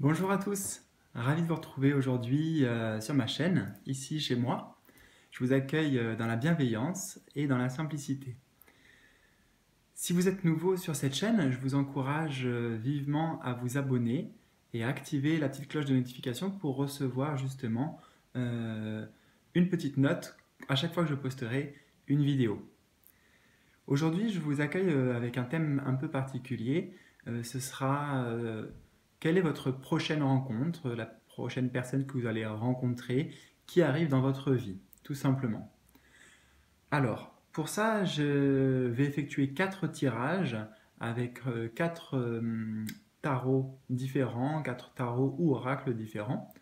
Bonjour à tous, ravi de vous retrouver aujourd'hui sur ma chaîne, ici chez moi. Je vous accueille dans la bienveillance et dans la simplicité. Si vous êtes nouveau sur cette chaîne, je vous encourage vivement à vous abonner et à activer la petite cloche de notification pour recevoir justement une petite note à chaque fois que je posterai une vidéo. Aujourd'hui, je vous accueille avec un thème un peu particulier. Ce sera quelle est votre prochaine rencontre, la prochaine personne que vous allez rencontrer qui arrive dans votre vie, tout simplement. Alors, pour ça, je vais effectuer 4 tirages avec 4 tarots différents, 4 tarots ou oracles différents.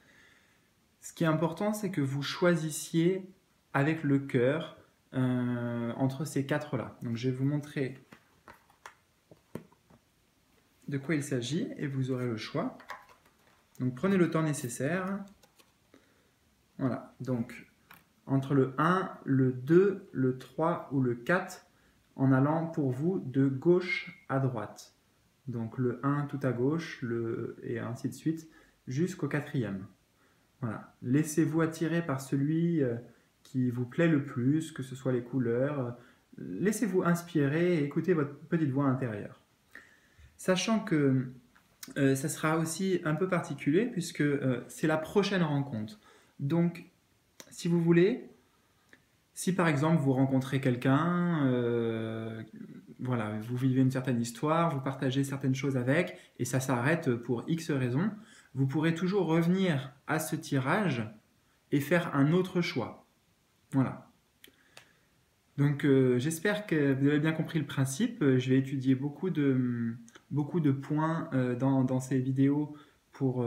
Ce qui est important, c'est que vous choisissiez avec le cœur entre ces 4-là. Donc, je vais vous montrer de quoi il s'agit et vous aurez le choix. Donc, prenez le temps nécessaire. Voilà, donc entre le 1, le 2, le 3 ou le 4, en allant pour vous de gauche à droite. Donc le 1 tout à gauche, et ainsi de suite, jusqu'au 4e. Voilà. Laissez-vous attirer par celui qui vous plaît le plus, que ce soit les couleurs. Laissez-vous inspirer et écoutez votre petite voix intérieure. Sachant que ça sera aussi un peu particulier puisque c'est la prochaine rencontre. Donc, si vous voulez, si par exemple vous rencontrez quelqu'un, voilà, vous vivez une certaine histoire, vous partagez certaines choses avec, et ça s'arrête pour X raisons, vous pourrez toujours revenir à ce tirage et faire un autre choix. Voilà. Donc j'espère que vous avez bien compris le principe. Je vais étudier beaucoup de points dans ces vidéos pour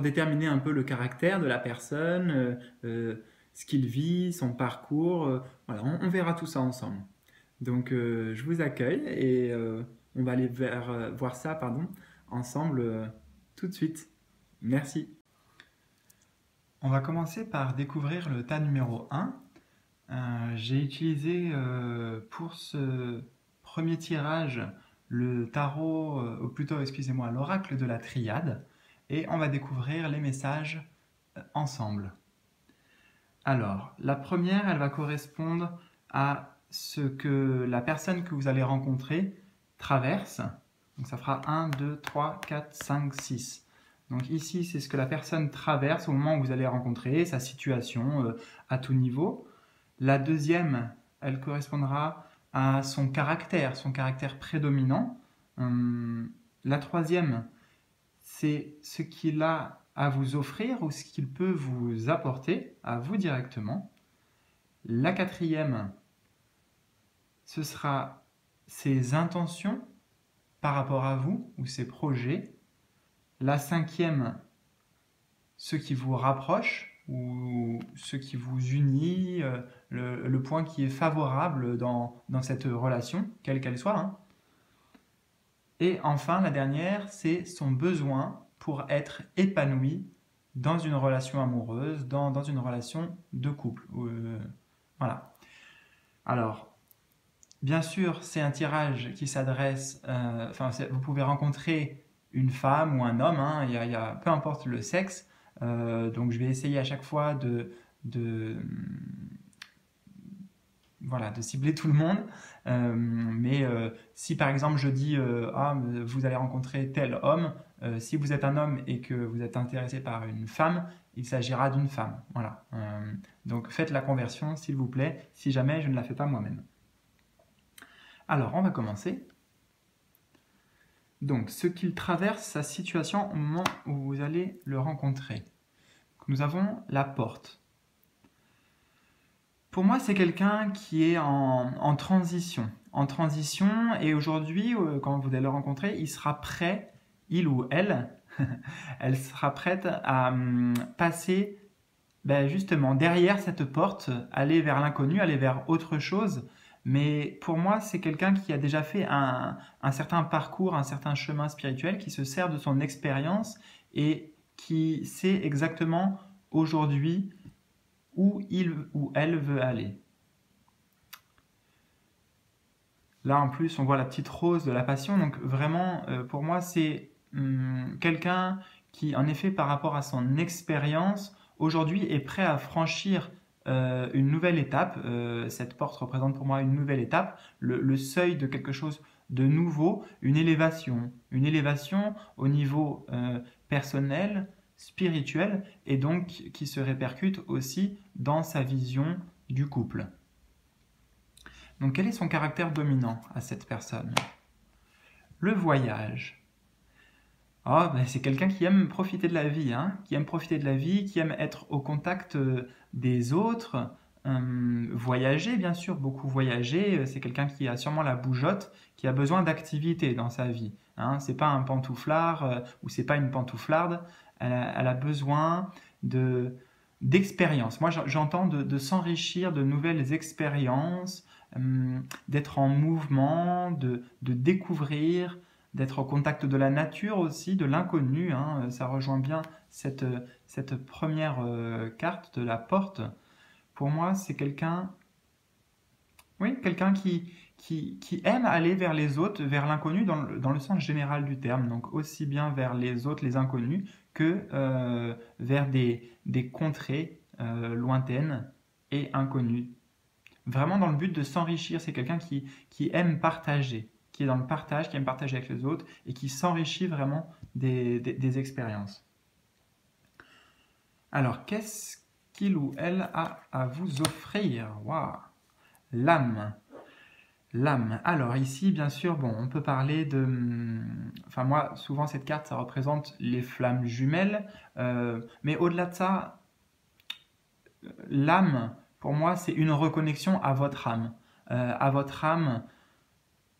déterminer un peu le caractère de la personne, ce qu'il vit, son parcours. Voilà, on verra tout ça ensemble. Donc je vous accueille et on va aller voir ça ensemble tout de suite. Merci. On va commencer par découvrir le tas numéro 1. J'ai utilisé pour ce premier tirage le tarot, ou plutôt excusez-moi, l'oracle de la triade, et on va découvrir les messages ensemble. Alors, la première, elle va correspondre à ce que la personne que vous allez rencontrer traverse. Donc ça fera 1, 2, 3, 4, 5, 6. Donc ici, c'est ce que la personne traverse au moment où vous allez rencontrer, sa situation à tout niveau. La deuxième, elle correspondra à son caractère prédominant. La troisième, c'est ce qu'il a à vous offrir ou ce qu'il peut vous apporter à vous directement. La quatrième, ce sera ses intentions par rapport à vous ou ses projets. La cinquième, ce qui vous rapproche ou ce qui vous unit, le point qui est favorable dans cette relation, quelle qu'elle soit. Hein. Et enfin, la dernière, c'est son besoin pour être épanoui dans une relation amoureuse, dans une relation de couple. Voilà. Alors, bien sûr, c'est un tirage qui s'adresse, vous pouvez rencontrer une femme ou un homme, hein, peu importe le sexe, donc je vais essayer à chaque fois de cibler tout le monde. Mais si par exemple je dis vous allez rencontrer tel homme, si vous êtes un homme et que vous êtes intéressé par une femme, il s'agira d'une femme. Voilà. Donc faites la conversion s'il vous plaît, si jamais je ne la fais pas moi-même. Alors on va commencer. Donc ce qu'il traverse, sa situation au moment où vous allez le rencontrer. Nous avons la porte. Pour moi, c'est quelqu'un qui est en transition. En transition, et aujourd'hui, quand vous allez le rencontrer, il sera prêt, il ou elle, elle sera prête à passer justement derrière cette porte, aller vers l'inconnu, aller vers autre chose. Mais pour moi, c'est quelqu'un qui a déjà fait un certain parcours, un certain chemin spirituel, qui se sert de son expérience et qui sait exactement aujourd'hui où il ou elle veut aller. Là, en plus, on voit la petite rose de la passion. Donc, vraiment, pour moi, c'est quelqu'un qui, en effet, par rapport à son expérience, aujourd'hui est prêt à franchir une nouvelle étape. Cette porte représente pour moi une nouvelle étape, le seuil de quelque chose de nouveau, une élévation au niveau personnel, spirituel, et donc qui se répercute aussi dans sa vision du couple. Donc quel est son caractère dominant à cette personne? Le voyage. Oh, ben c'est quelqu'un qui aime profiter de la vie, hein, qui aime profiter de la vie, qui aime être au contact des autres, voyager bien sûr, beaucoup voyager. C'est quelqu'un qui a sûrement la bougeotte, qui a besoin d'activité dans sa vie. Hein. C'est pas un pantouflard ou c'est pas une pantouflarde. Elle a besoin d'expérience. Moi, j'entends de s'enrichir de nouvelles expériences, d'être en mouvement, de découvrir, d'être au contact de la nature aussi, de l'inconnu. Hein. Ça rejoint bien cette première carte de la porte. Pour moi, c'est quelqu'un qui aime aller vers les autres, vers l'inconnu dans le sens général du terme. Donc aussi bien vers les autres, les inconnus, que vers des contrées lointaines et inconnues. Vraiment dans le but de s'enrichir. C'est quelqu'un qui aime partager, qui est dans le partage, qui aime partager avec les autres et qui s'enrichit vraiment des expériences. Alors, qu'est-ce qu'il ou elle a à vous offrir? Waouh. L'âme. L'âme. Alors ici, bien sûr, bon, on peut parler de... Enfin, moi, souvent, cette carte, ça représente les flammes jumelles. Mais au-delà de ça, l'âme, pour moi, c'est une reconnexion à votre âme.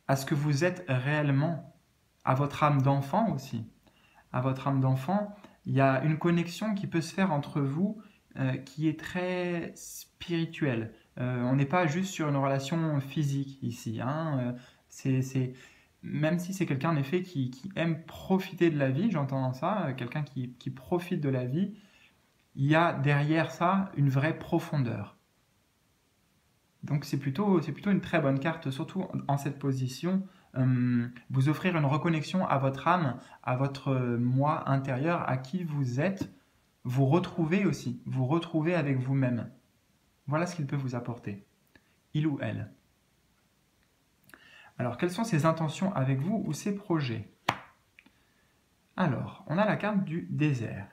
À ce que vous êtes réellement, à votre âme d'enfant aussi. À votre âme d'enfant, il y a une connexion qui peut se faire entre vous qui est très spirituelle. On n'est pas juste sur une relation physique ici. Hein. Même si c'est quelqu'un en effet qui aime profiter de la vie, j'entends ça, quelqu'un qui profite de la vie, il y a derrière ça une vraie profondeur. Donc c'est plutôt une très bonne carte, surtout en cette position. Vous offrir une reconnexion à votre âme, à votre moi intérieur, à qui vous êtes, vous retrouver aussi, vous retrouver avec vous-même. Voilà ce qu'il peut vous apporter, il ou elle. Alors, quelles sont ses intentions avec vous ou ses projets? Alors, on a la carte du désert.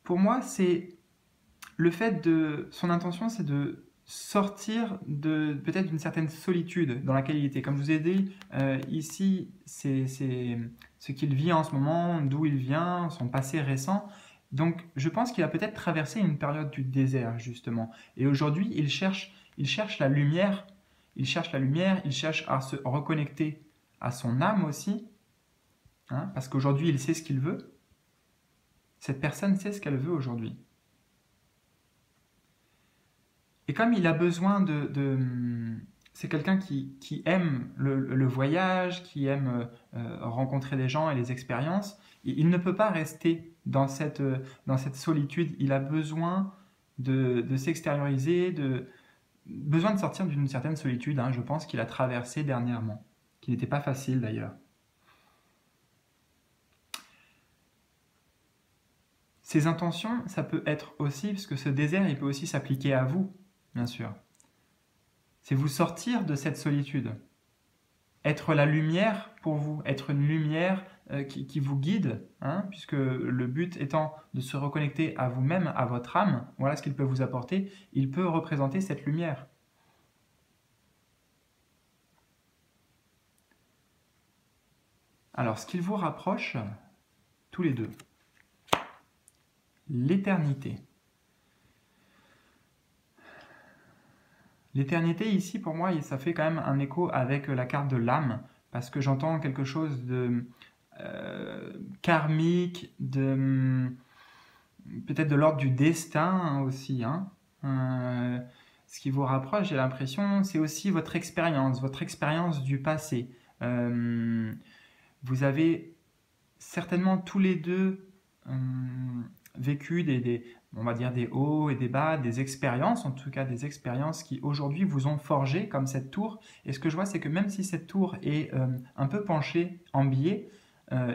Pour moi, c'est le fait de... Son intention, c'est de sortir peut-être d'une certaine solitude dans laquelle il était. Comme je vous ai dit, ici, c'est ce qu'il vit en ce moment, d'où il vient, son passé récent. Donc, je pense qu'il a peut-être traversé une période du désert, justement. Et aujourd'hui, il cherche la lumière. Il cherche à se reconnecter à son âme aussi. Hein, parce qu'aujourd'hui, il sait ce qu'il veut. Cette personne sait ce qu'elle veut aujourd'hui. Et comme il a besoin c'est quelqu'un qui aime le voyage, qui aime rencontrer des gens et les expériences, il ne peut pas rester dans cette solitude. Il a besoin de s'extérioriser, besoin de sortir d'une certaine solitude, hein, je pense qu'il a traversé dernièrement, qui n'était pas facile d'ailleurs. Ses intentions, ça peut être aussi, parce que ce désert, il peut aussi s'appliquer à vous, bien sûr. C'est vous sortir de cette solitude. Être la lumière pour vous, être une lumière qui vous guide, hein, puisque le but étant de se reconnecter à vous-même, à votre âme, voilà ce qu'il peut vous apporter, il peut représenter cette lumière. Alors, ce qu'il vous rapproche, tous les deux, l'éternité. L'éternité ici, pour moi, ça fait quand même un écho avec la carte de l'âme, parce que j'entends quelque chose de karmique, peut-être de l'ordre du destin aussi. Hein. Ce qui vous rapproche, j'ai l'impression, c'est aussi votre expérience du passé. Vous avez certainement tous les deux vécu on va dire des hauts et des bas, des expériences, en tout cas des expériences qui aujourd'hui vous ont forgé comme cette tour. Et ce que je vois, c'est que même si cette tour est un peu penchée en biais,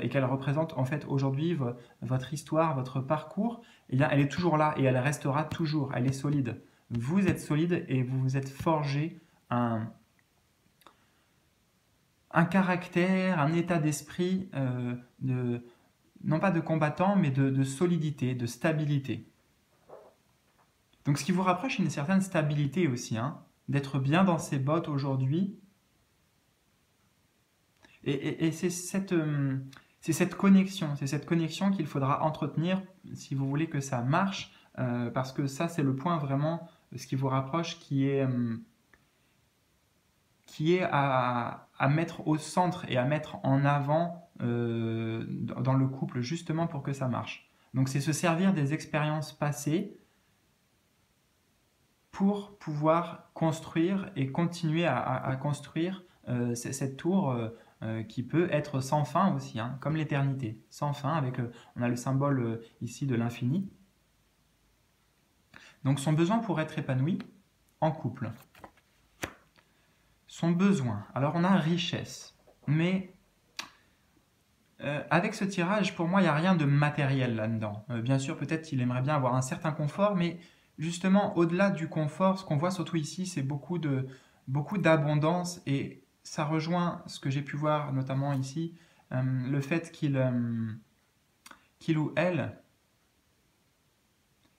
et qu'elle représente en fait aujourd'hui votre histoire, votre parcours, eh bien, elle est toujours là et elle restera toujours, elle est solide. Vous êtes solide et vous vous êtes forgé un, un caractère, un état d'esprit, non pas de combattant, mais de solidité, de stabilité. Donc ce qui vous rapproche une certaine stabilité aussi, hein, d'être bien dans ses bottes aujourd'hui. Et c'est cette connexion qu'il faudra entretenir si vous voulez que ça marche, parce que ça c'est le point vraiment, ce qui vous rapproche, qui est à mettre au centre et à mettre en avant dans le couple justement pour que ça marche. Donc c'est se servir des expériences passées pour pouvoir construire et continuer à construire cette tour qui peut être sans fin aussi, hein, comme l'éternité, sans fin, on a le symbole ici de l'infini. Donc son besoin pour être épanoui en couple. Son besoin, alors on a richesse, mais avec ce tirage, pour moi, il n'y a rien de matériel là-dedans. Bien sûr, peut-être qu'il aimerait bien avoir un certain confort, mais justement, au-delà du confort, ce qu'on voit surtout ici, c'est beaucoup d'abondance, et ça rejoint ce que j'ai pu voir, notamment ici, le fait qu'il ou elle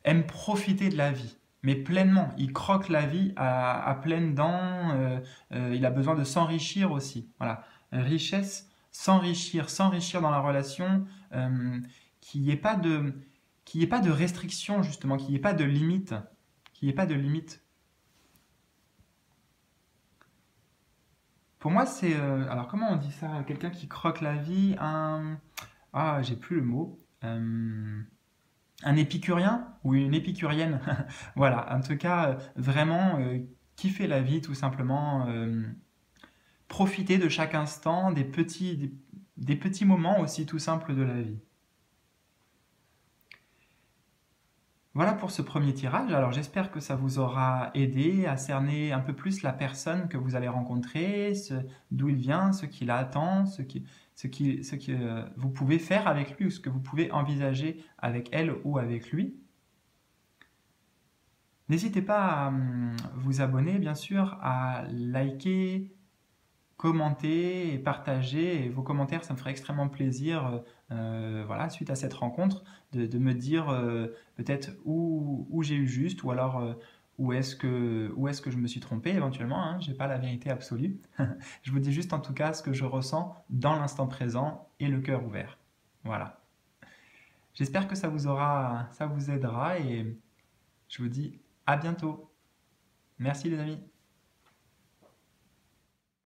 aime profiter de la vie, mais pleinement. Il croque la vie à pleines dents, il a besoin de s'enrichir aussi. Voilà, richesse, s'enrichir dans la relation, qu'il n'y ait pas qu'il n'y ait pas de restriction justement, qu'il n'y ait pas de limite, qu'il n'y ait pas de limite. Pour moi, c'est alors comment on dit ça? Quelqu'un qui croque la vie, j'ai plus le mot. Un épicurien ou une épicurienne. Voilà, en tout cas, vraiment kiffer la vie tout simplement, profiter de chaque instant, des petits moments aussi tout simples de la vie. Voilà pour ce premier tirage. Alors j'espère que ça vous aura aidé à cerner un peu plus la personne que vous allez rencontrer, d'où il vient, ce qui l'attend, ce que vous pouvez faire avec lui ou ce que vous pouvez envisager avec elle ou avec lui. N'hésitez pas à vous abonner, bien sûr, à liker, commenter et partager. Et vos commentaires, ça me ferait extrêmement plaisir, voilà, suite à cette rencontre, de me dire peut-être où j'ai eu juste, ou alors où est-ce que je me suis trompé éventuellement. Hein, j'ai pas la vérité absolue. Je vous dis juste en tout cas ce que je ressens dans l'instant présent et le cœur ouvert. Voilà. J'espère que ça vous aidera, et je vous dis à bientôt. Merci les amis.